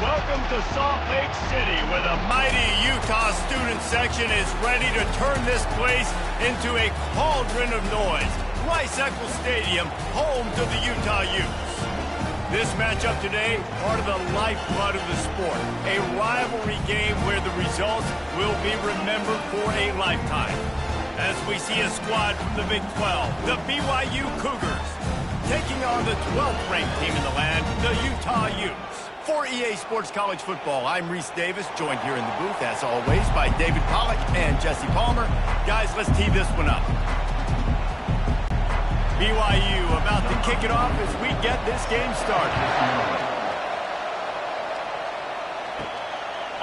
Welcome to Salt Lake City, where the mighty Utah student section is ready to turn this place into a cauldron of noise. Rice-Eccles Stadium, home to the Utah Utes. This matchup today, part of the lifeblood of the sport. A rivalry game where the results will be remembered for a lifetime. As we see a squad from the Big 12, the BYU Cougars, taking on the 12th ranked team in the land, the Utah Utes. For EA Sports College Football, I'm Reese Davis, joined here in the booth, as always, by David Pollack and Jesse Palmer. Guys, let's tee this one up. BYU about to kick it off as we get this game started.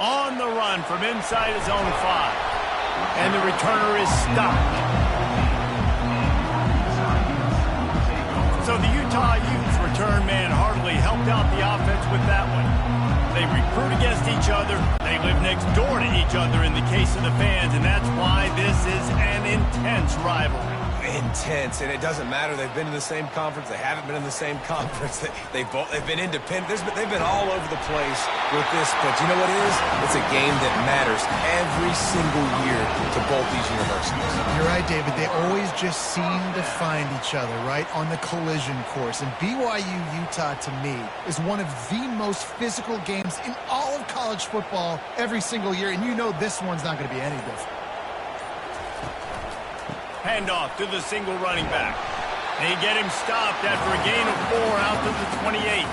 On the run from inside his own 5. And the returner is stopped. So the Utah Utes return man hardly helped out the offense with that one. They recruit against each other. They live next door to each other in the case of the fans, and that's why this is an intense rivalry. Intense, and it doesn't matter. They've been in the same conference. They haven't been in the same conference. They've been independent. They've been all over the place with this, but you know what it is? It's a game that matters every single year to both these universities. You're right, David. They always just seem to find each other, right, on the collision course. And BYU-Utah, to me, is one of the most physical games in all of college football every single year, and you know this one's not going to be any different. Handoff to the single running back. They get him stopped after a gain of 4 out to the 28.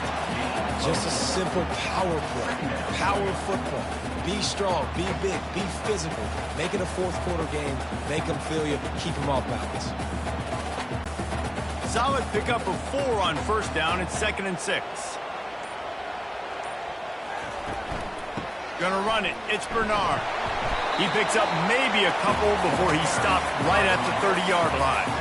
Just a simple power play. Power football. Be strong, be big, be physical. Make it a fourth quarter game. Make them feel you. Keep them off balance. Solid pickup of 4 on first down. It's 2nd and 6. Gonna run it. It's Bernard. He picks up maybe a couple before he stops right at the 30-yard line.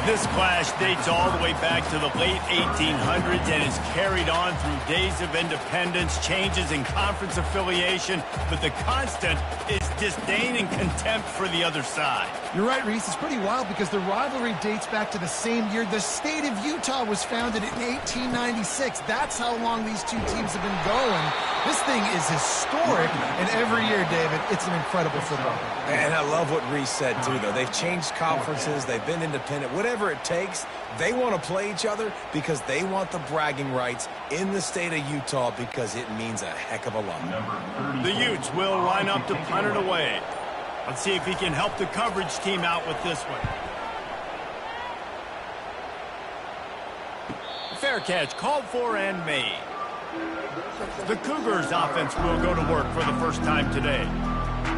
This clash dates all the way back to the late 1800s and is carried on through days of independence, changes in conference affiliation, but the constant is disdain and contempt for the other side. You're right, Reese. It's pretty wild because the rivalry dates back to the same year the state of Utah was founded in 1896. That's how long these two teams have been going. This thing is historic, and every year, David, it's an incredible football. And I love what Reese said, too, though. They've changed conferences. They've been independent. Whatever it takes, they want to play each other because they want the bragging rights in the state of Utah because it means a heck of a lot. The Utes will line up to punt it away. Let's see if he can help the coverage team out with this one. Fair catch called for and made. The Cougars offense will go to work for the first time today.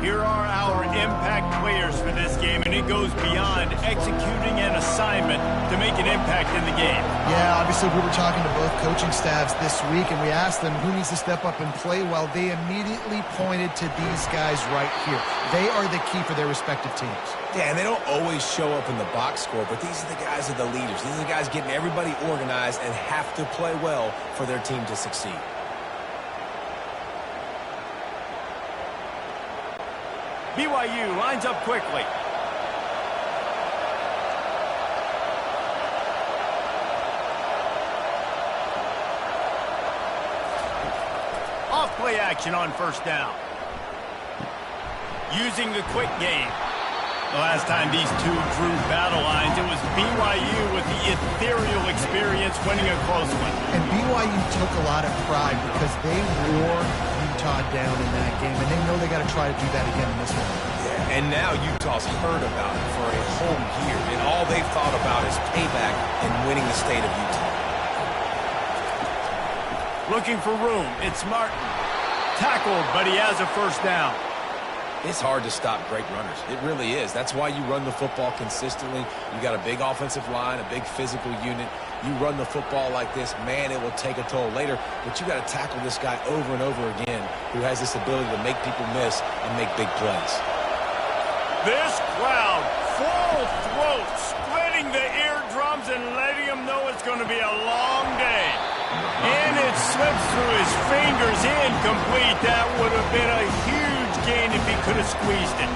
Here are our impact players for this game, and it goes beyond executing an assignment to make an impact in the game. Yeah, obviously we were talking to both coaching staffs this week, and we asked them who needs to step up and play well. They immediately pointed to these guys right here. They are the key for their respective teams. Yeah, and they don't always show up in the box score, but these are the guys that are the leaders. These are the guys getting everybody organized and have to play well for their team to succeed. BYU lines up quickly. Off play action on first down. Using the quick game. The last time these two drew battle lines, it was BYU with the ethereal experience winning a close one. And BYU took a lot of pride because they wore Utah down in that game, and they know they got to try to do that again in this one. Yeah, and now Utah's heard about it for a whole year, and all they've thought about is payback and winning the state of Utah. Looking for room, it's Martin. Tackled, but he has a first down. It's hard to stop great runners. It really is. That's why you run the football consistently. You got a big offensive line, a big physical unit. You run the football like this, man, it will take a toll later. But you got to tackle this guy over and over again who has this ability to make people miss and make big plays. This crowd, full throat, splitting the eardrums and letting them know it's going to be a long day. And it slips through his fingers, incomplete. That would have been a huge gain if he could have squeezed it.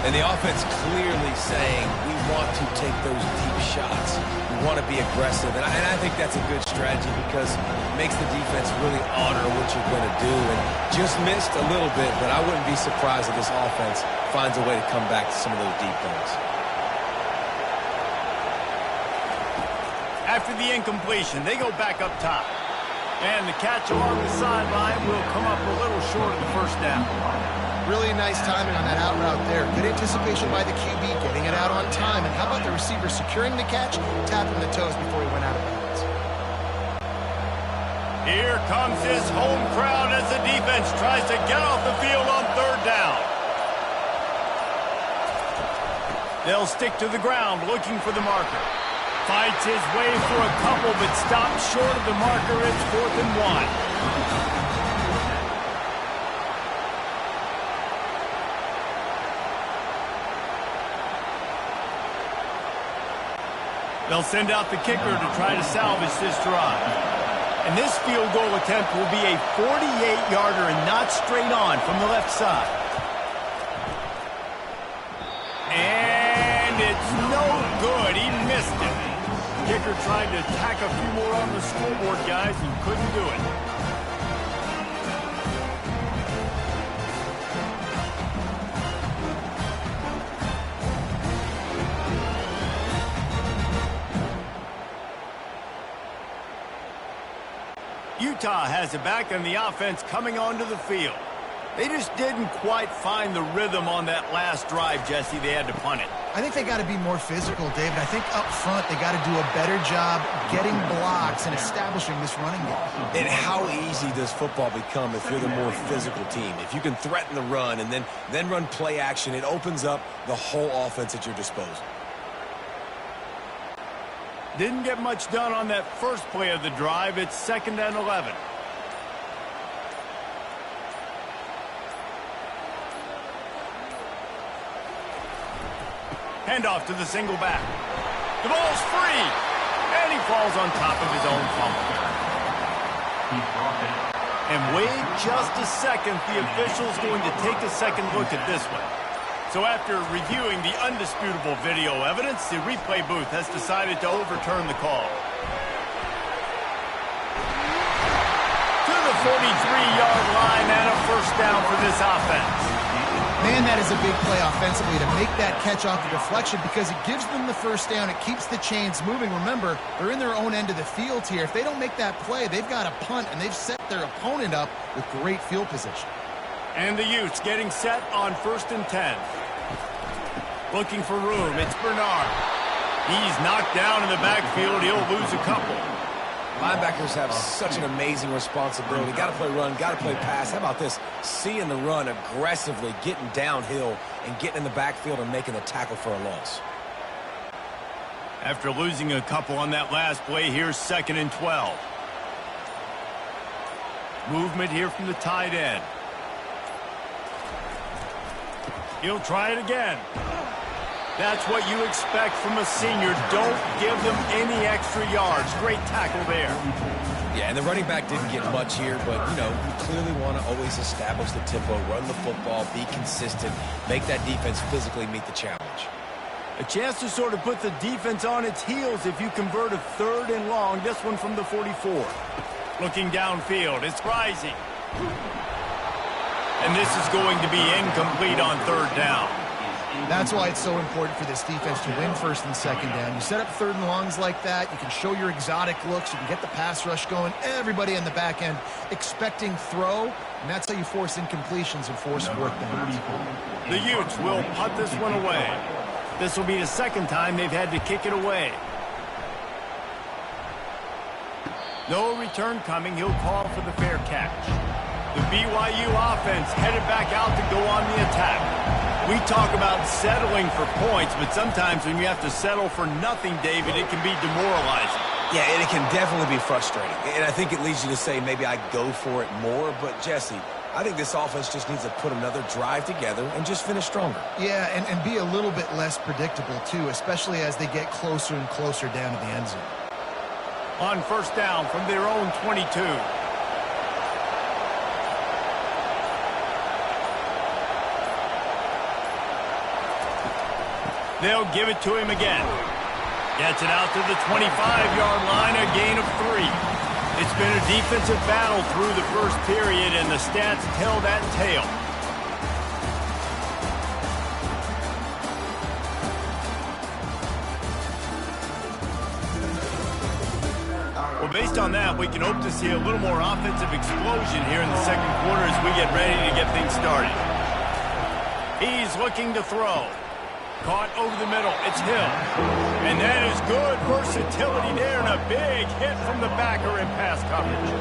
And the offense clearly saying, we want to take those deep shots. We want to be aggressive. And I think that's a good strategy because it makes the defense really honor what what you're going to do, and just missed a little bit, but I wouldn't be surprised if this offense finds a way to come back to some of those deep balls. After the incompletion, they go back up top. And the catch along the sideline will come up a little short of the first down. Really nice timing on that out route there. Good anticipation by the QB, getting it out on time. And how about the receiver securing the catch, tapping the toes before he went out of bounds. Here comes this home crowd as the defense tries to get off the field on third down. They'll stick to the ground looking for the marker. Fights his way for a couple, but stops short of the marker. It's 4th and 1. They'll send out the kicker to try to salvage this drive. And this field goal attempt will be a 48-yarder and not straight on from the left side. And it's no good. He missed it. Kicker tried to tack a few more on the scoreboard, guys, and couldn't do it. Utah has it back, and the offense coming onto the field. They just didn't quite find the rhythm on that last drive, Jesse. They had to punt it. I think they got to be more physical, David. I think up front they got to do a better job getting blocks and establishing this running game. And how easy does football become if you're the more physical team? If you can threaten the run and then run play action, it opens up the whole offense at your disposal. Didn't get much done on that first play of the drive. It's 2nd and 11. Handoff to the single back. The ball's free, and he falls on top of his own fumble. And wait just a second. The official's going to take a second look at this one. So after reviewing the undisputable video evidence, the replay booth has decided to overturn the call. To the 43-yard line and a first down for this offense. Man, that is a big play offensively to make that catch off the deflection because it gives them the first down. It keeps the chains moving. Remember, they're in their own end of the field here. If they don't make that play, they've got a punt, and they've set their opponent up with great field position. And the Utes getting set on 1st and 10. Looking for room. It's Bernard. He's knocked down in the backfield. He'll lose a couple. Linebackers have such an amazing responsibility. Got to play run, got to play pass. How about this? Seeing the run aggressively, getting downhill, and getting in the backfield and making the tackle for a loss. After losing a couple on that last play, here's 2nd and 12. Movement here from the tight end. He'll try it again. That's what you expect from a senior. Don't give them any extra yards. Great tackle there. Yeah, and the running back didn't get much here, but, you know, you clearly want to always establish the tempo, run the football, be consistent, make that defense physically meet the challenge. A chance to sort of put the defense on its heels if you convert a 3rd and long. This one from the 44. Looking downfield. It's rising. And this is going to be incomplete on 3rd down. That's why it's so important for this defense to win 1st and 2nd down. You set up 3rd and longs like that, you can show your exotic looks, you can get the pass rush going, everybody in the back end expecting throw, and that's how you force incompletions and force 4th downs. The Utes will punt this one away. This will be the 2nd time they've had to kick it away. No return coming. He'll call for the fair catch. The BYU offense headed back out to go on the attack. We talk about settling for points, but sometimes when you have to settle for nothing, David, it can be demoralizing. Yeah, and it can definitely be frustrating. And I think it leads you to say maybe I go for it more. But, Jesse, I think this offense just needs to put another drive together and just finish stronger. Yeah, and be a little bit less predictable, too, especially as they get closer and closer down to the end zone. On 1st down from their own 22. They'll give it to him again. Gets it out to the 25-yard line, a gain of 3. It's been a defensive battle through the first period, and the stats tell that tale. Well, based on that, we can hope to see a little more offensive explosion here in the second quarter as we get ready to get things started. He's looking to throw. Caught over the middle. It's Hill. And that is good versatility there and a big hit from the backer in pass coverage.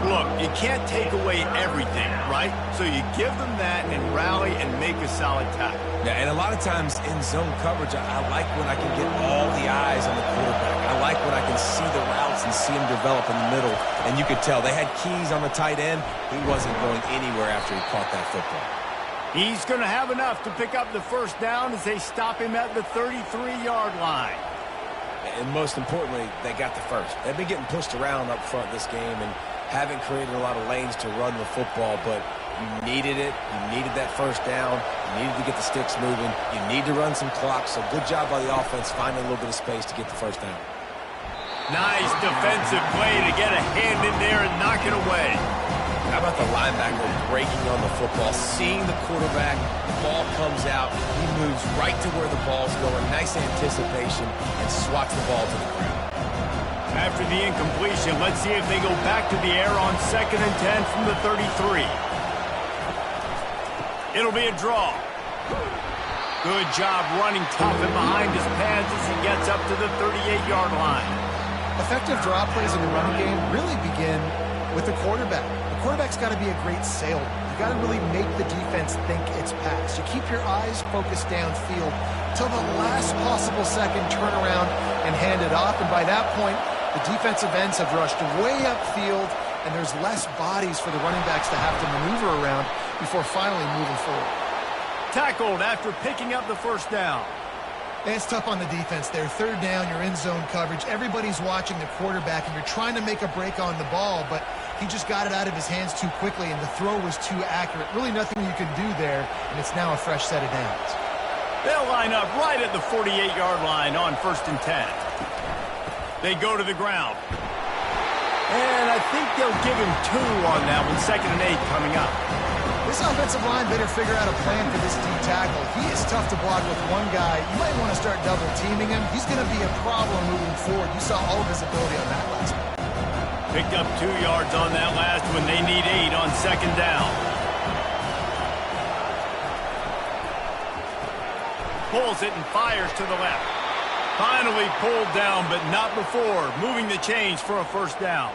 Look, you can't take away everything, right? So you give them that and rally and make a solid tackle. Yeah, and a lot of times in zone coverage, I like when I can get all the eyes on the quarterback. I like when I can see the routes and see him develop in the middle. And you could tell they had keys on the tight end. He wasn't going anywhere after he caught that football. He's going to have enough to pick up the first down as they stop him at the 33-yard line. And most importantly, they got the first. They've been getting pushed around up front this game and haven't created a lot of lanes to run the football, but you needed it. You needed that first down. You needed to get the sticks moving. You need to run some clock, so good job by the offense finding a little bit of space to get the first down. Nice defensive play to get a hand in there and knock it away. How about the linebacker breaking on the football, seeing the quarterback, the ball comes out, he moves right to where the ball's going, nice anticipation, and swats the ball to the ground. After the incompletion, let's see if they go back to the air on 2nd and 10 from the 33. It'll be a draw. Good job running tough and behind his pads as he gets up to the 38-yard line. Effective draw plays in the running game really begin with the quarterback. The quarterback's got to be a great sailor. You got to really make the defense think it's pass. You keep your eyes focused downfield till the last possible second, turn around and hand it off. And by that point, the defensive ends have rushed way upfield, and there's less bodies for the running backs to have to maneuver around before finally moving forward. Tackled after picking up the first down. It's tough on the defense there. Third down, you're in zone coverage. Everybody's watching the quarterback, and you're trying to make a break on the ball, but he just got it out of his hands too quickly, and the throw was too accurate. Really nothing you can do there, and it's now a fresh set of downs. They'll line up right at the 48-yard line on 1st and 10. They go to the ground. And I think they'll give him 2 on that one. 2nd and 8 coming up. This offensive line better figure out a plan for this D tackle. He is tough to block with one guy. You might want to start double teaming him. He's going to be a problem moving forward. You saw all of his ability on that last one. Picked up 2 yards on that last one. They need 8 on 2nd down. Pulls it and fires to the left. Finally pulled down, but not before moving the chains for a first down.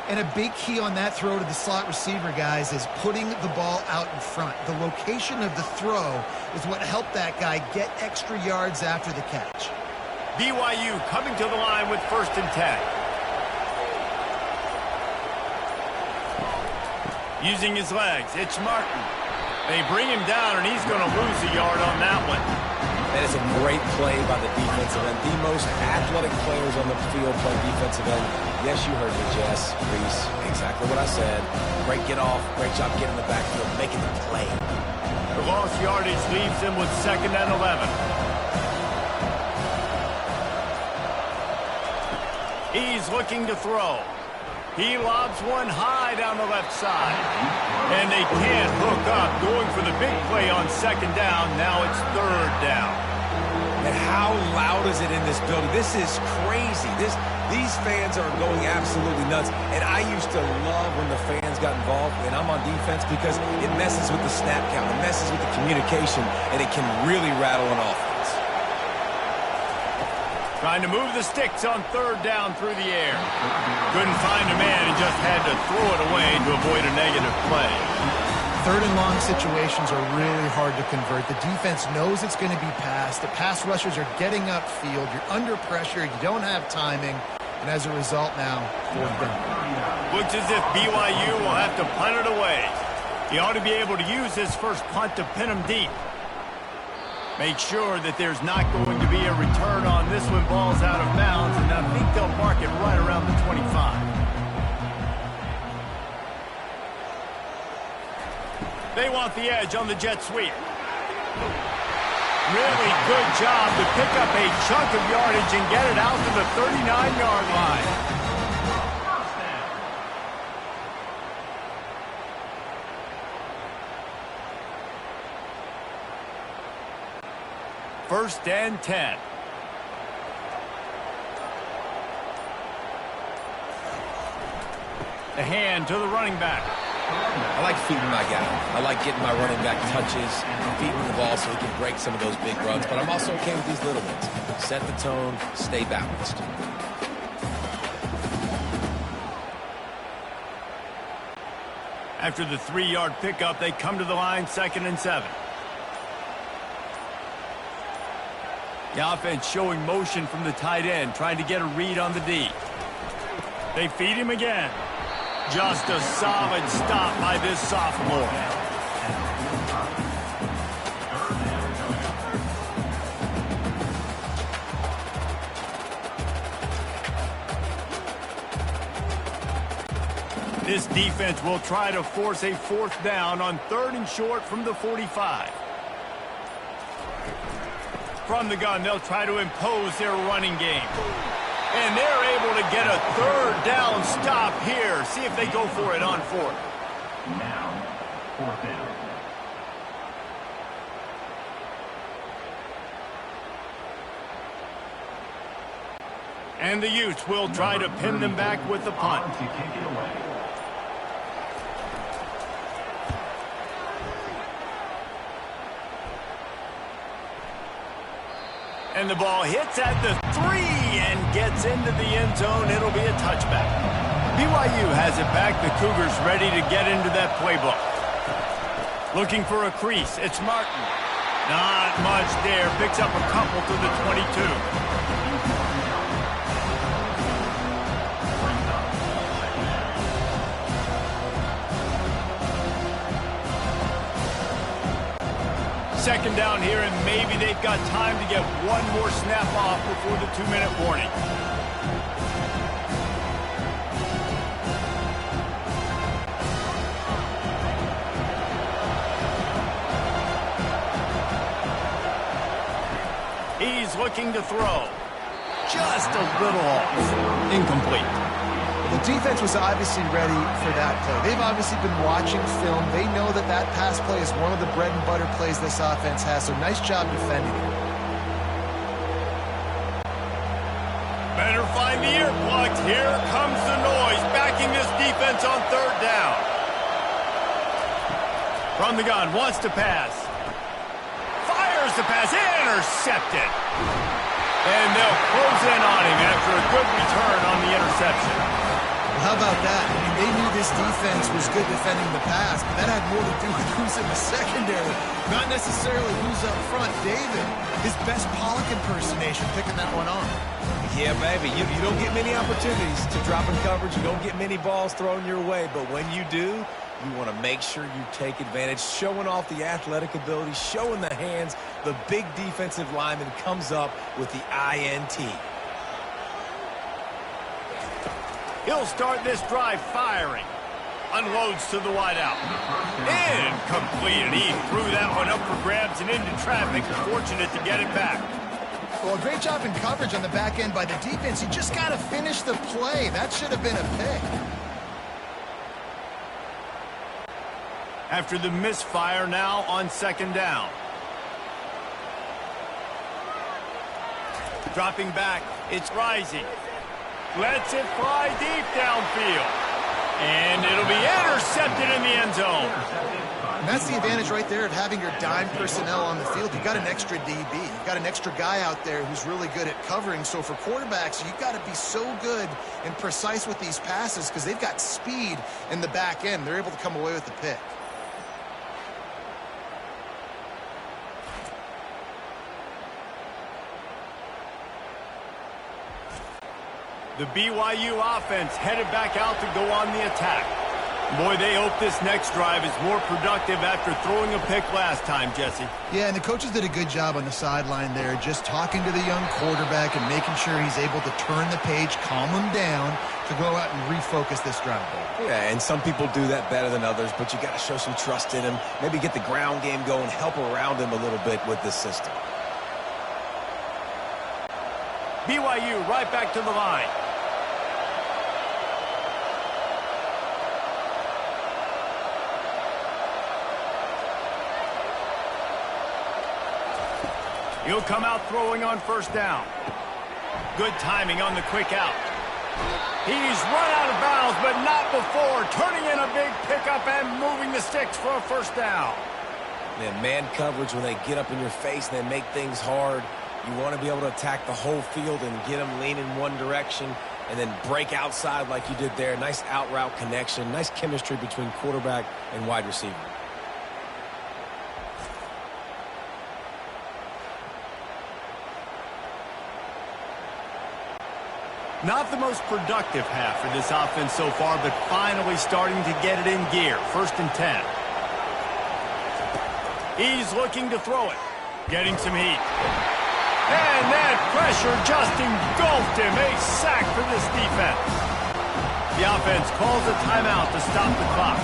And a big key on that throw to the slot receiver, guys, is putting the ball out in front. The location of the throw is what helped that guy get extra yards after the catch. BYU coming to the line with 1st and 10. Using his legs, it's Martin. They bring him down, and he's going to lose a yard on that one. That is a great play by the defensive end. The most athletic players on the field play defensive end. Yes, you heard me, Jess, Reese. Exactly what I said. Great get off. Great job getting in the backfield, making the play. The lost yardage leaves him with 2nd and 11. He's looking to throw. He lobs one high down the left side. And they can't hook up. Going for the big play on 2nd down. Now it's 3rd down. And how loud is it in this building? This is crazy. These fans are going absolutely nuts. And I used to love when the fans got involved, and I'm on defense, because it messes with the snap count. It messes with the communication, and it can really rattle an offense. Trying to move the sticks on 3rd down through the air. Couldn't find a man and just had to throw it away to avoid a negative play. 3rd and long situations are really hard to convert. The defense knows it's going to be passed. The pass rushers are getting upfield. You're under pressure. You don't have timing. And as a result now, 4th down. Looks as if BYU will have to punt it away. He ought to be able to use his first punt to pin him deep. Make sure that there's not going to be a return on this when ball's out of bounds, and I think they'll mark it right around the 25. They want the edge on the jet sweep. Really good job to pick up a chunk of yardage and get it out to the 39-yard line. 1st and 10. The hand to the running back. I like feeding my guy. I like getting my running back touches, feeding the ball so he can break some of those big runs. But I'm also okay with these little ones. Set the tone, stay balanced. After the 3-yard pickup, they come to the line, 2nd and 7. The offense showing motion from the tight end, trying to get a read on the D. They feed him again. Just a solid stop by this sophomore. This defense will try to force a 4th down on 3rd and short from the 45. From the gun, they'll try to impose their running game. And they're able to get a 3rd down stop here. See if they go for it on 4th. Now, 4th down. And the Utes will try to pin them back with the punt. To kick it away. And the ball hits at the 3 and gets into the end zone. It'll be a touchback. BYU has it back. The Cougars ready to get into that playbook. Looking for a crease. It's Martin. Not much there. Picks up a couple to the 22. Second down here, and maybe they've got time to get one more snap off before the 2-minute warning. He's looking to throw. Just a little off. Incomplete. The defense was obviously ready for that play. They've obviously been watching film. They know that that pass play is one of the bread and butter plays this offense has, so nice job defending it. Better find the earplugs. Here comes the noise, backing this defense on 3rd down. From the gun, wants to pass. Fires the pass, intercepted. And they'll close in on him after a good return on the interception. Well, how about that? I mean, they knew this defense was good defending the pass, but that had more to do with who's in the secondary, not necessarily who's up front. David, his best Pollock impersonation, picking that one off. Yeah, baby, you don't get many opportunities to drop in coverage. You don't get many balls thrown your way, but when you do, you want to make sure you take advantage, showing off the athletic ability, showing the hands. The big defensive lineman comes up with the INT. He'll start this drive firing. Unloads to the wideout. Incomplete, and he threw that one up for grabs and into traffic. Fortunate to get it back. Well, a great job in coverage on the back end by the defense. You just got to finish the play. That should have been a pick. After the misfire, now on 2nd down. Dropping back, it's Rising. Lets it fly deep downfield. And it'll be intercepted in the end zone. And that's the advantage right there of having your dime personnel on the field. You've got an extra DB. You've got an extra guy out there who's really good at covering. So for quarterbacks, you've got to be so good and precise with these passes because they've got speed in the back end. They're able to come away with the pick. The BYU offense headed back out to go on the attack. Boy, they hope this next drive is more productive after throwing a pick last time, Jesse. Yeah, and the coaches did a good job on the sideline there, just talking to the young quarterback and making sure he's able to turn the page, calm him down, to go out and refocus this drive. Yeah, and some people do that better than others, but you got to show some trust in him. Maybe get the ground game going, help around him a little bit with this system. BYU right back to the line. He'll come out throwing on first down. Good timing on the quick out. He's run out of bounds, but not before. Turning in a big pickup and moving the sticks for a first down. Man coverage, when they get up in your face and they make things hard, you want to be able to attack the whole field and get them leaning one direction and then break outside like you did there. Nice out route connection, nice chemistry between quarterback and wide receiver. Not the most productive half for this offense so far, but finally starting to get it in gear. 1st and 10. He's looking to throw it. Getting some heat. And that pressure just engulfed him. A sack for this defense. The offense calls a timeout to stop the clock.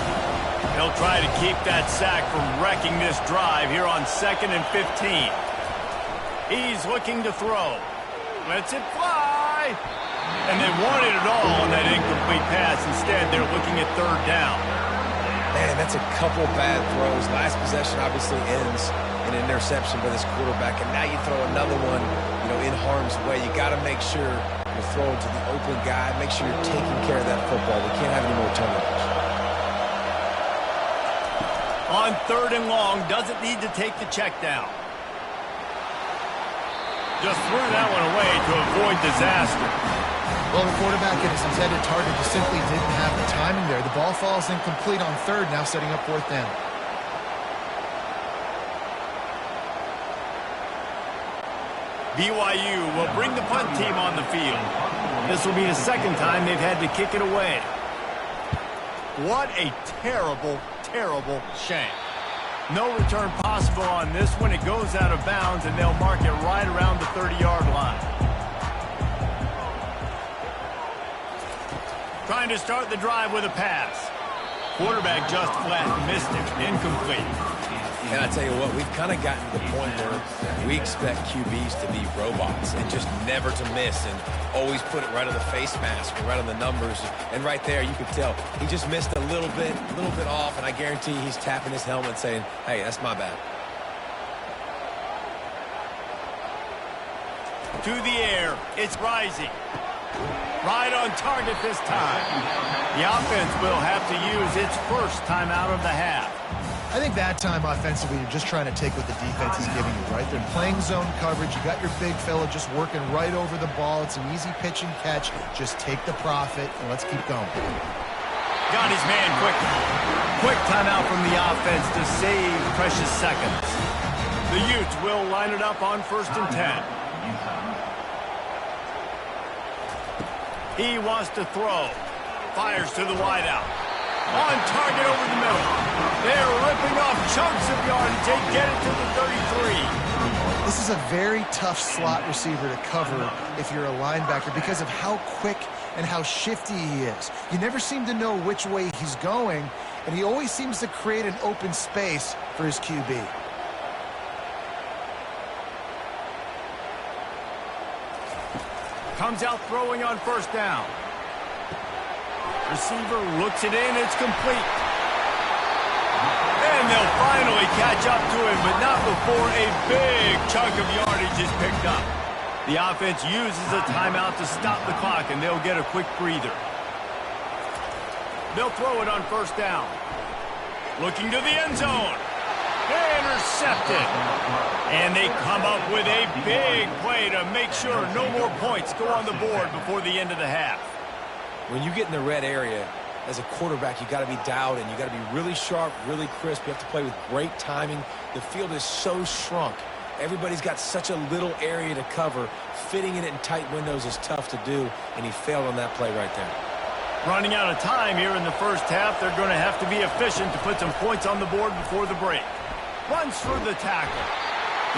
They'll try to keep that sack from wrecking this drive here on 2nd and 15. He's looking to throw. Lets it fly. And they wanted it all on that incomplete pass. Instead, they're looking at 3rd down. Man, that's a couple bad throws. Last possession obviously ends in an interception by this quarterback, and now you throw another one, in harm's way. You got to make sure you're throwing to the open guy. Make sure you're taking care of that football. We can't have any more turnovers. On 3rd and long, doesn't need to take the check down. Just threw that one away to avoid disaster. Well, the quarterback and his intended target just simply didn't have the timing there. The ball falls incomplete on 3rd, now setting up 4th down. BYU will bring the punt team on the field. This will be the 2nd time they've had to kick it away. What a terrible, terrible shame. No return possible on this one. It goes out of bounds, and they'll mark it right around the 30-yard line. Trying to start the drive with a pass. Quarterback just flat missed it. Incomplete. And I tell you what, we've kind of gotten to the point where we expect QBs to be robots and just never to miss and always put it right on the face mask or right on the numbers. And right there, you could tell he just missed a little bit off, and I guarantee he's tapping his helmet saying, hey, that's my bad. To the air. It's rising. Right on target this time. The offense will have to use its first timeout of the half. I think that time offensively, you're just trying to take what the defense is giving you, right? They're playing zone coverage. You got your big fella just working right over the ball. It's an easy pitch and catch. Just take the profit, and let's keep going. Got his man quickly. Quick timeout from the offense to save precious seconds. The Utes will line it up on 1st and 10. He wants to throw. Fires to the wideout. On target over the middle. They're ripping off chunks of yardage. They get it to the 33. This is a very tough slot receiver to cover if you're a linebacker because of how quick and how shifty he is. You never seem to know which way he's going, and he always seems to create an open space for his QB. Comes out throwing on 1st down. Receiver looks it in. It's complete. And they'll finally catch up to him, but not before a big chunk of yardage is picked up. The offense uses a timeout to stop the clock, and they'll get a quick breather. They'll throw it on 1st down. Looking to the end zone. Intercepted. And they come up with a big play to make sure no more points go on the board before the end of the half. When you get in the red area, as a quarterback, you got to be dialed in. You got to be really sharp, really crisp. You have to play with great timing. The field is so shrunk. Everybody's got such a little area to cover. Fitting it in tight windows is tough to do, and he failed on that play right there. Running out of time here in the 1st half. They're going to have to be efficient to put some points on the board before the break. Runs for the tackle.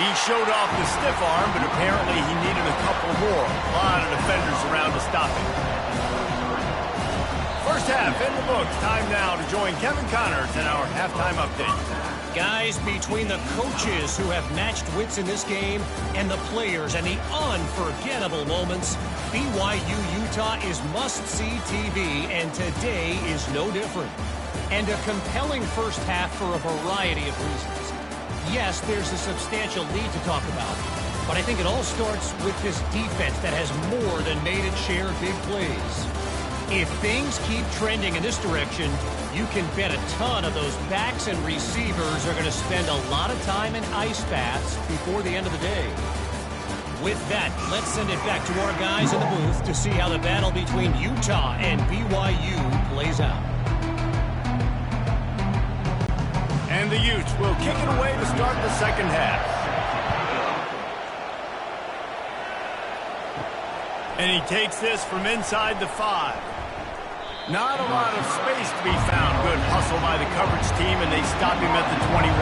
He showed off the stiff arm, but apparently he needed a couple more. A lot of defenders around to stop him. 1st half in the books. Time now to join Kevin Connors in our halftime update. Guys, between the coaches who have matched wits in this game and the players and the unforgettable moments, BYU Utah is must-see TV, and today is no different. And a compelling 1st half for a variety of reasons. Yes, there's a substantial lead to talk about, But I think it all starts with this defense that has more than made its share of big plays. If things keep trending in this direction, you can bet a ton of those backs and receivers are going to spend a lot of time in ice baths before the end of the day. With that, let's send it back to our guys in the booth to see how the battle between Utah and BYU plays out. And the Utes will kick it away to start the second half. And he takes this from inside the 5. Not a lot of space to be found. Good hustle by the coverage team, and they stop him at the 21.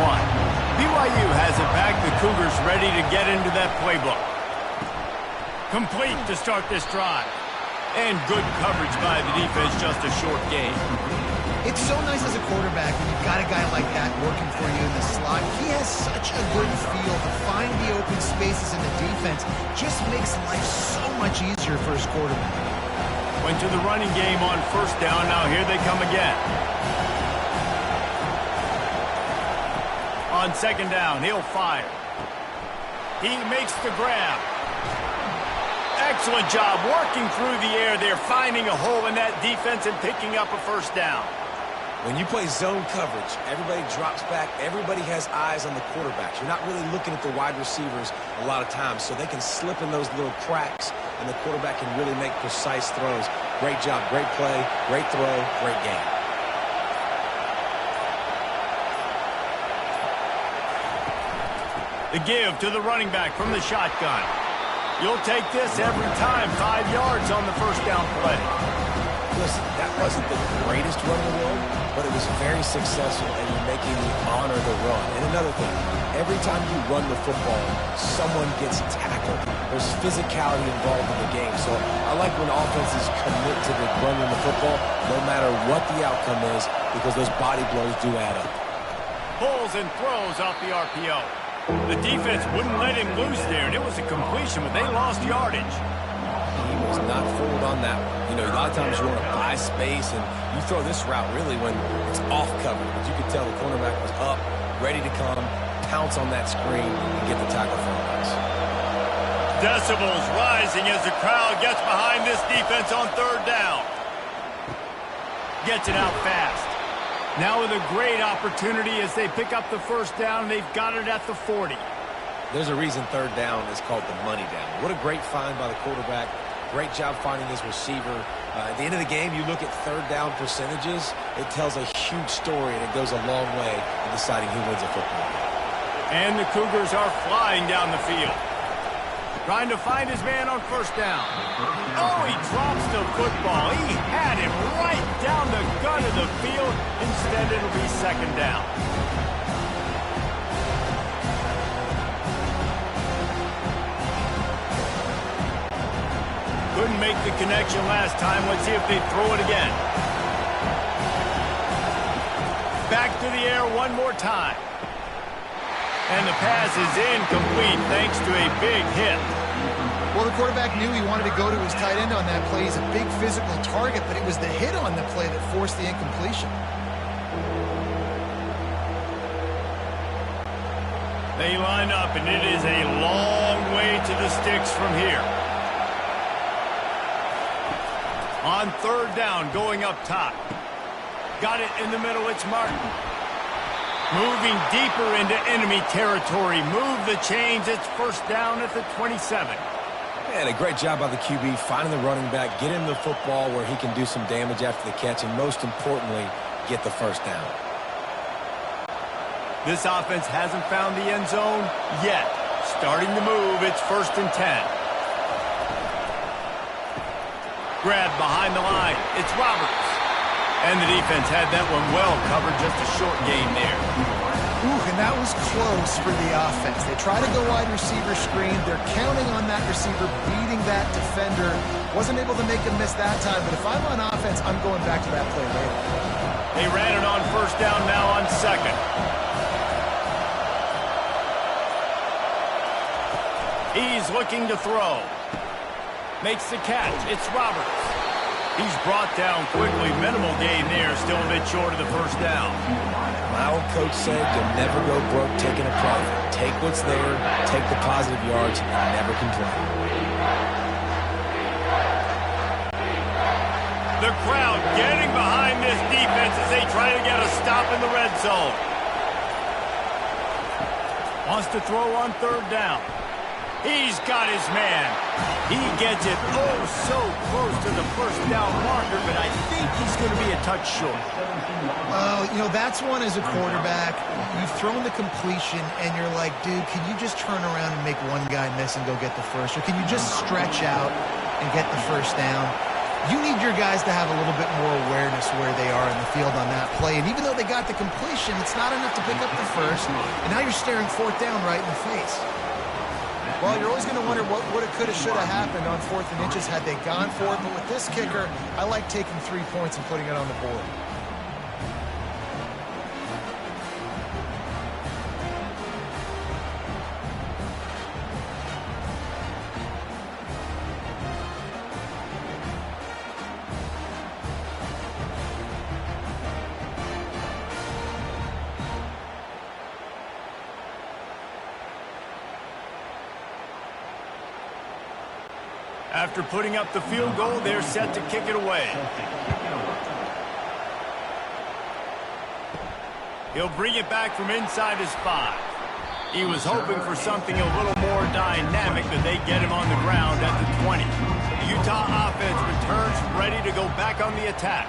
BYU has it back. The Cougars ready to get into that playbook. Complete to start this drive. And good coverage by the defense, just a short gain. It's so nice as a quarterback when you've got a guy like that working for you in the slot. He has such a good feel to find the open spaces in the defense. Just makes life so much easier for his quarterback. Went to the running game on first down. Now here they come again. On second down, he'll fire. He makes the grab. Excellent job working through the air there, finding a hole in that defense and picking up a first down. When you play zone coverage, everybody drops back. Everybody has eyes on the quarterbacks. You're not really looking at the wide receivers a lot of times, so they can slip in those little cracks, and the quarterback can really make precise throws. Great job, great play, great throw, great game. The give to the running back from the shotgun. You'll take this every time. 5 yards on the first down play. Listen, that wasn't the greatest run in the world, but it was very successful, and you're making me honor the run. And another thing, every time you run the football, someone gets tackled. There's physicality involved in the game. So I like when offenses commit to the running the football, no matter what the outcome is, because those body blows do add up. Pulls and throws off the RPO. The defense wouldn't let him loose there, and it was a completion, but they lost yardage. He was not fooled on that one. You know, a lot of times you want to buy space, and you throw this route really when it's off cover. But you could tell the cornerback was up, ready to come, pounce on that screen, and get the tackle for us. Decibels rising as the crowd gets behind this defense on third down. Gets it out fast. Now with a great opportunity as they pick up the first down. They've got it at the 40. There's a reason third down is called the money down. What a great find by the quarterback. Great job finding his receiver. At the end of the game, you look at third down percentages. It tells a huge story, and it goes a long way in deciding who wins a football game. And the Cougars are flying down the field. Trying to find his man on first down. Oh, he drops the football. He had him right down the gut of the field. Instead, it'll be second down. Couldn't make the connection last time. Let's see if they throw it again. Back to the air one more time. And the pass is incomplete thanks to a big hit. Well, the quarterback knew he wanted to go to his tight end on that play. He's a big physical target, but it was the hit on the play that forced the incompletion. They line up, and it is a long way to the sticks from here. On third down, going up top. Got it in the middle, it's Martin. Moving deeper into enemy territory. Move the chains, it's first down at the 27. And a great job by the QB, finding the running back, get him the football where he can do some damage after the catch, and most importantly, get the first down. This offense hasn't found the end zone yet. Starting to move, it's 1st and 10. Grab behind the line, it's Roberts. And the defense had that one well covered, just a short gain there. Ooh, and that was close for the offense. They try to go wide receiver screen. They're counting on that receiver beating that defender. Wasn't able to make a miss that time, but if I'm on offense, I'm going back to that play later. They ran it on first down, now on second. He's looking to throw. Makes the catch. It's Roberts. He's brought down quickly. Minimal gain there. Still a bit short of the first down. Well, coach said, you'll never go broke taking a profit. Take what's there, take the positive yards, and never complain. The crowd getting behind this defense as they try to get a stop in the red zone. Wants to throw on third down. He's got his man. He gets it oh so close to the first down marker, but I think he's going to be a touch short. Well, you know, that's one as a quarterback. You've thrown the completion, and you're like, dude, can you just turn around and make one guy miss and go get the first? Or can you just stretch out and get the first down? You need your guys to have a little bit more awareness where they are in the field on that play. And even though they got the completion, it's not enough to pick up the first. And now you're staring fourth down right in the face. Well, you're always going to wonder what it could have, should have happened on 4th and inches had they gone for it. But with this kicker, I like taking 3 points and putting it on the board. After putting up the field goal, they're set to kick it away. He'll bring it back from inside his 5. He was hoping for something a little more dynamic, but they get him on the ground at the 20. The Utah offense returns ready to go back on the attack.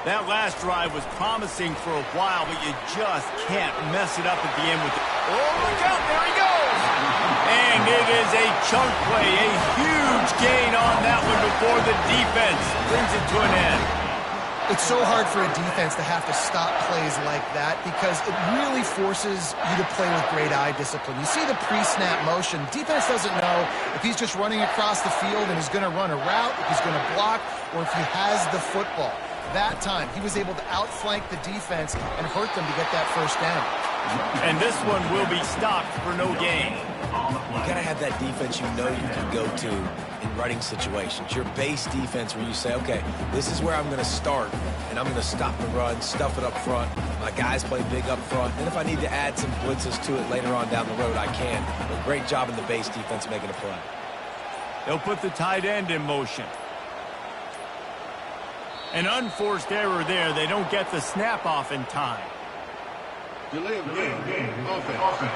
That last drive was promising for a while, but you just can't mess it up at the end with it. Oh, look out, there he goes! And it is a chunk play, a huge gain on that one before the defense brings it to an end. It's so hard for a defense to have to stop plays like that because it really forces you to play with great eye discipline. You see the pre-snap motion. Defense doesn't know if he's just running across the field and he's going to run a route, if he's going to block, or if he has the football. That time, he was able to outflank the defense and hurt them to get that first down. And this one will be stopped for no gain. You got to have that defense you know you can go to in running situations. Your base defense where you say, okay, this is where I'm going to start, and I'm going to stop the run, stuff it up front. My guys play big up front. And if I need to add some blitzes to it later on down the road, I can. But great job in the base defense making a play. They'll put the tight end in motion. An unforced error there. They don't get the snap off in time. Delay of game. Offense.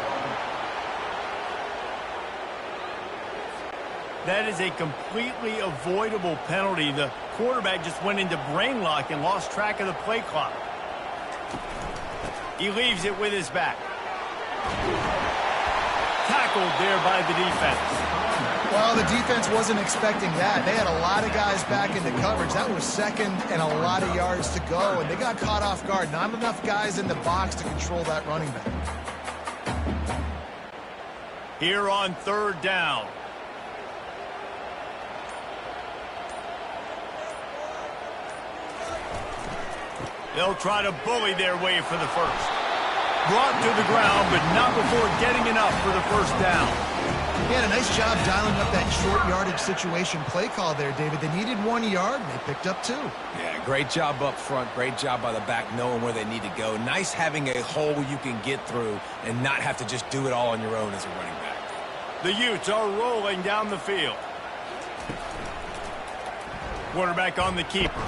That is a completely avoidable penalty. The quarterback just went into brain lock and lost track of the play clock. He leaves it with his back. Tackled there by the defense. Well, the defense wasn't expecting that. They had a lot of guys back into coverage. That was second and a lot of yards to go, and they got caught off guard. Not enough guys in the box to control that running back. Here on third down. They'll try to bully their way for the first. Brought to the ground, but not before getting enough for the first down. He had a nice job dialing up that short yardage situation play call there, David. They needed 1 yard, and they picked up 2. Yeah, great job up front. Great job by the back knowing where they need to go. Nice having a hole you can get through and not have to just do it all on your own as a running back. The Utes are rolling down the field. Quarterback on the keeper.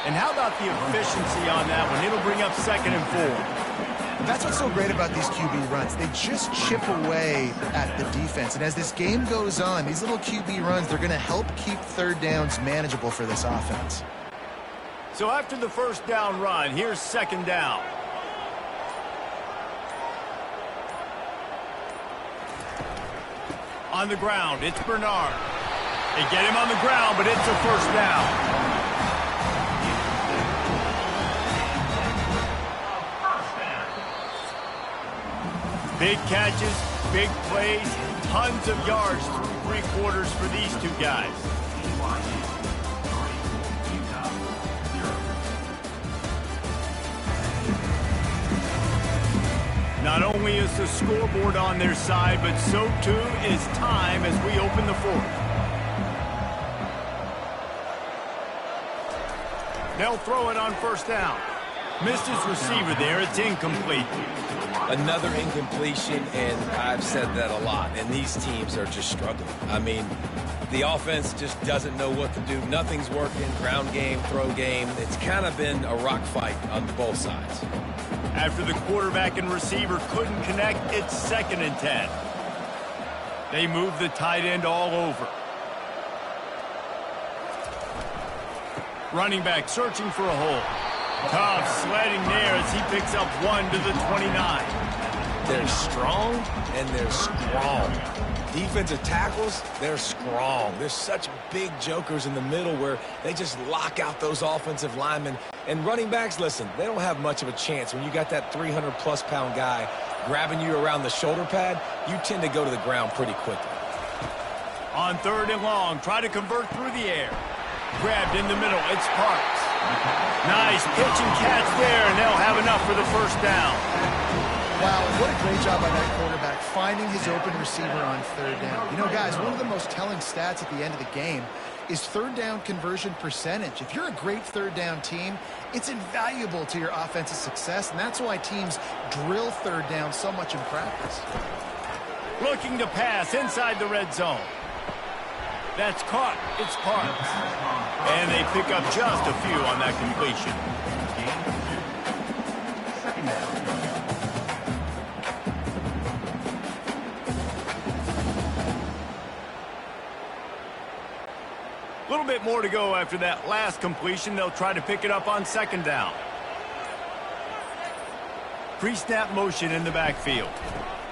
And how about the efficiency on that one? It'll bring up 2nd and 4. That's what's so great about these QB runs. They just chip away at the defense. And as this game goes on, these little QB runs, they're going to help keep third downs manageable for this offense. So after the first down run, here's 2nd down. On the ground, it's Bernard. They get him on the ground, but it's a first down. Big catches, big plays, tons of yards through 3 quarters for these two guys. Not only is the scoreboard on their side, but so too is time as we open the 4th. They'll throw it on first down. Missed his receiver there. It's incomplete. Another incompletion, and I've said that a lot, and these teams are just struggling. I mean, the offense just doesn't know what to do. Nothing's working. Ground game, throw game. It's kind of been a rock fight on both sides. After the quarterback and receiver couldn't connect, it's 2nd and 10. They move the tight end all over. Running back searching for a hole. Tough sledding there as he picks up 1 to the 29. They're strong and they're strong. Defensive tackles, they're strong. There's such big jokers in the middle where they just lock out those offensive linemen. And running backs, listen, they don't have much of a chance. When you got that 300-plus pound guy grabbing you around the shoulder pad, you tend to go to the ground pretty quickly. On 3rd and long, try to convert through the air. Grabbed in the middle, it's Parks. Nice pitch and catch there, and they'll have enough for the 1st down. Wow, what a great job by that quarterback finding his open receiver on 3rd down. You know, guys, one of the most telling stats at the end of the game is 3rd down conversion percentage. If you're a great 3rd down team, it's invaluable to your offensive success, and that's why teams drill 3rd down so much in practice. Looking to pass inside the red zone. That's caught. It's Parks. And they pick up just a few on that completion. A little bit more to go after that last completion. They'll try to pick it up on 2nd down. Pre-snap motion in the backfield.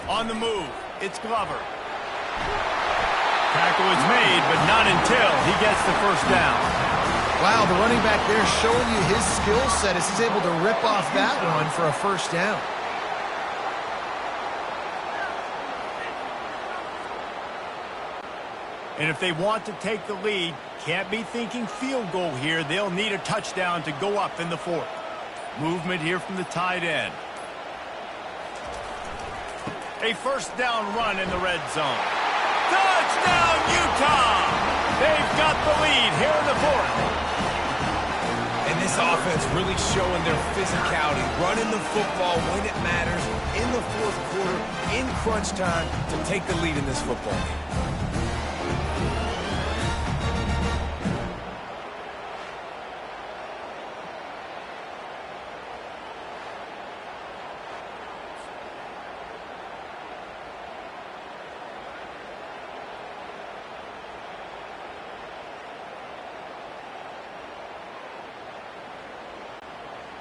On the move, it's Glover. Tackle is made, but not until he gets the 1st down. Wow, the running back there showing you his skill set as he's able to rip off that one for a 1st down. And if they want to take the lead, can't be thinking field goal here. They'll need a touchdown to go up in the 4th. Movement here from the tight end. A 1st down run in the red zone. Touchdown, Utah! They've got the lead here in the 4th. And this offense really showing their physicality, running the football when it matters, in the 4th quarter, in crunch time, to take the lead in this football game.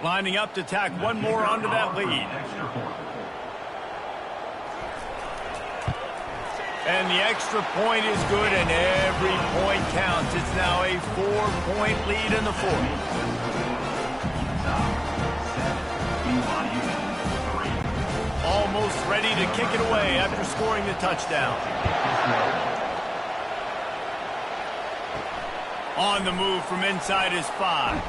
Lining up to tack one more onto that lead. And the extra point is good, and every point counts. It's now a 4-point lead in the 4th. Almost ready to kick it away after scoring the touchdown. On the move from inside his 5.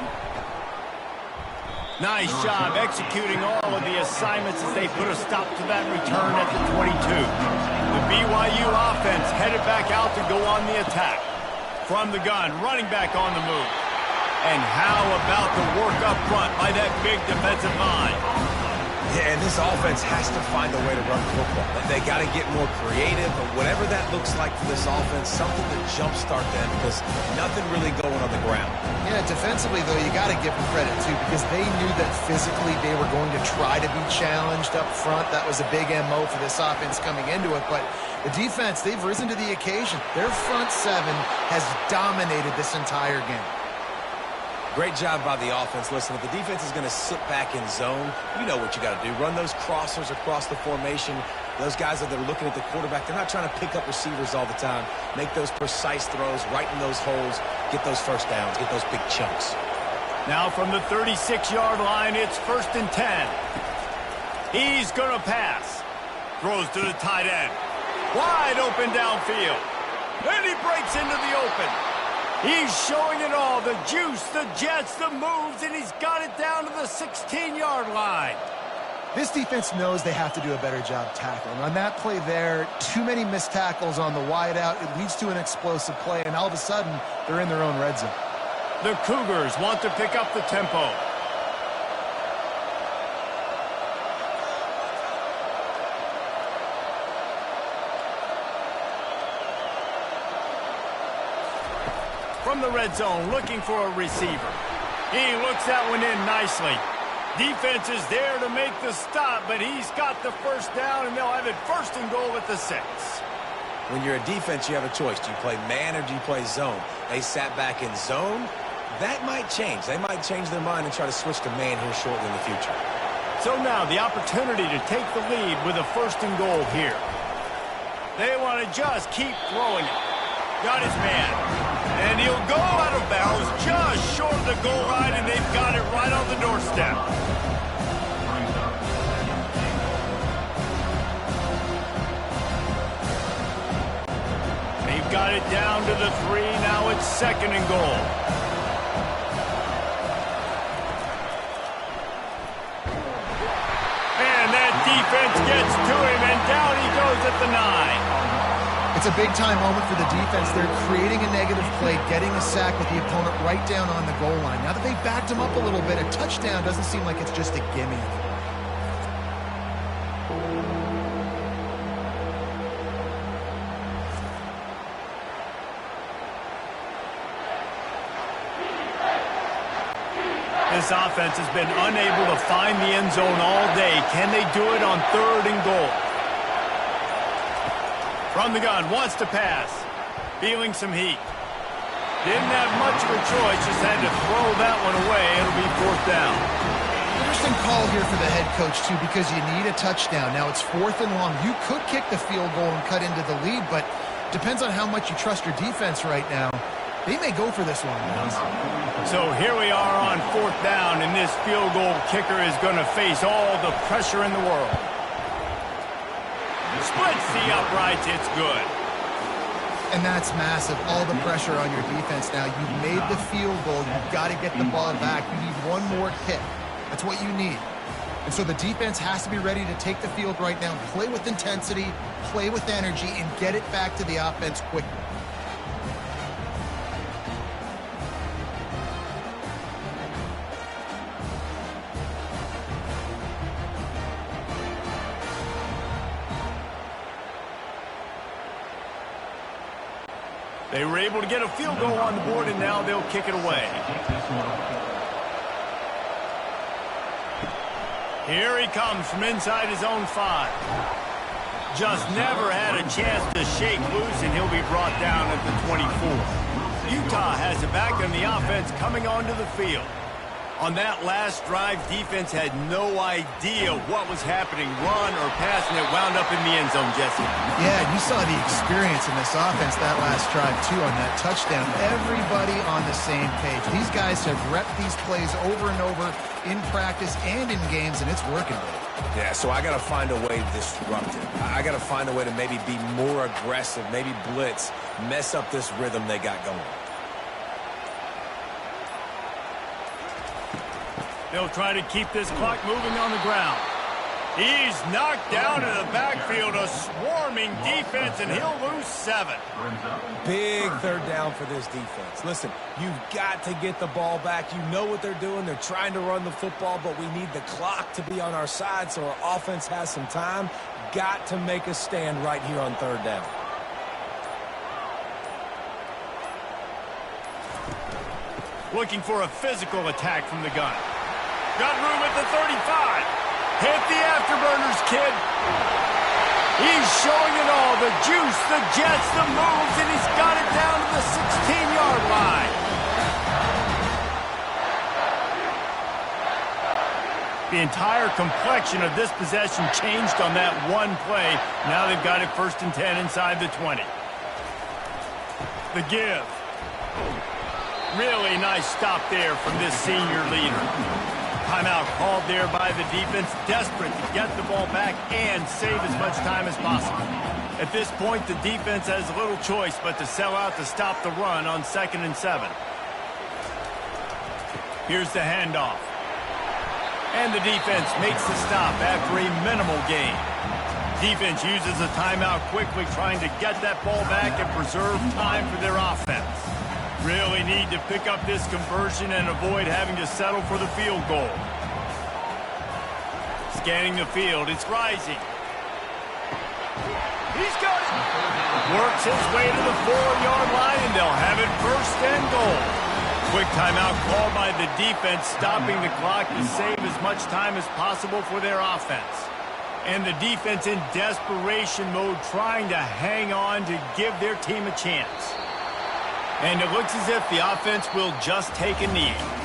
Nice job executing all of the assignments as they put a stop to that return at the 22. The BYU offense headed back out to go on the attack. From the gun, running back on the move. And how about the work up front by that big defensive line? Yeah, and this offense has to find a way to run the football. They got to get more creative, but whatever that looks like for this offense, something to jumpstart them, because nothing really going on the ground. Yeah, defensively, though, you got to give them credit, too, because they knew that physically they were going to try to be challenged up front. That was a big MO for this offense coming into it, but the defense, they've risen to the occasion. Their front 7 has dominated this entire game. Great job by the offense. Listen, if the defense is going to sit back in zone, you know what you got to do. Run those crossers across the formation. Those guys that are looking at the quarterback, they're not trying to pick up receivers all the time. Make those precise throws, right in those holes, get those 1st downs, get those big chunks. Now from the 36-yard line, it's 1st and 10. He's going to pass. Throws to the tight end. Wide open downfield. And he breaks into the open. He's showing it all, the juice, the jets, the moves, and he's got it down to the 16-yard line. This defense knows they have to do a better job tackling. On that play there, too many missed tackles on the wide out. It leads to an explosive play, and all of a sudden, they're in their own red zone. The Cougars want to pick up the tempo. from the red zone, looking for a receiver. He looks that one in nicely. Defense is there to make the stop, but he's got the first down, and they'll have it first and goal at the 6. When you're a defense, you have a choice. Do you play man or do you play zone? They sat back in zone. That might change. They might change their mind and try to switch to man here shortly in the future. So now the opportunity to take the lead with a first and goal here. They want to just keep throwing it. Got his man. And he'll go out of bounds just short of the goal line, and they've got it right on the doorstep. They've got it down to the 3. Now it's second and goal. And that defense gets to him, and down he goes at the 9. It's a big-time moment for the defense. They're creating a negative play, getting a sack with the opponent right down on the goal line. Now that they've backed him up a little bit, a touchdown doesn't seem like it's just a gimme. This offense has been unable to find the end zone all day. Can they do it on third and goal? From the gun, wants to pass. Feeling some heat. Didn't have much of a choice, just had to throw that one away. It'll be fourth down. Interesting call here for the head coach, too, because you need a touchdown. Now it's fourth and long. You could kick the field goal and cut into the lead, but depends on how much you trust your defense right now. They may go for this one, guys. So here we are on fourth down, and this field goal kicker is going to face all the pressure in the world. Splits the uprights, it's good. And that's massive, all the pressure on your defense now. You've made the field goal. You've got to get the ball back. You need one more kick. That's what you need. And so the defense has to be ready to take the field right now, play with intensity, play with energy, and get it back to the offense quickly. They were able to get a field goal on the board, and now they'll kick it away. Here he comes from inside his own 5. Just never had a chance to shake loose, and he'll be brought down at the 24. Utah has it back, and the offense coming onto the field. On that last drive, defense had no idea what was happening, run or pass, and it wound up in the end zone, Jesse. Yeah, you saw the experience in this offense that last drive, too, on that touchdown. Everybody on the same page. These guys have repped these plays over and over in practice and in games, and it's working. Yeah, so I got to find a way to disrupt it. I got to find a way to maybe be more aggressive, maybe blitz, mess up this rhythm they got going. They'll try to keep this clock moving on the ground. He's knocked down in the backfield, a swarming defense, and he'll lose 7. Big third down for this defense. Listen, you've got to get the ball back. You know what they're doing. They're trying to run the football, but we need the clock to be on our side so our offense has some time. Got to make a stand right here on third down. Looking for a physical attack from the gun. Got room at the 35. Hit the afterburners, kid. He's showing it all. The juice, the jets, the moves, and he's got it down to the 16-yard line. The entire complexion of this possession changed on that one play. Now they've got it first and 10 inside the 20. The give. Really nice stop there from this senior leader. Timeout called there by the defense, desperate to get the ball back and save as much time as possible. At this point, the defense has little choice but to sell out to stop the run on 2nd and 7. Here's the handoff. And the defense makes the stop after a minimal gain. Defense uses a timeout quickly, trying to get that ball back and preserve time for their offense. Really need to pick up this conversion and avoid having to settle for the field goal. Scanning the field, it's rising. He's got it! Works his way to the 4-yard line, and they'll have it first and goal. Quick timeout called by the defense, stopping the clock to save as much time as possible for their offense. And the defense in desperation mode, trying to hang on to give their team a chance. And it looks as if the offense will just take a knee.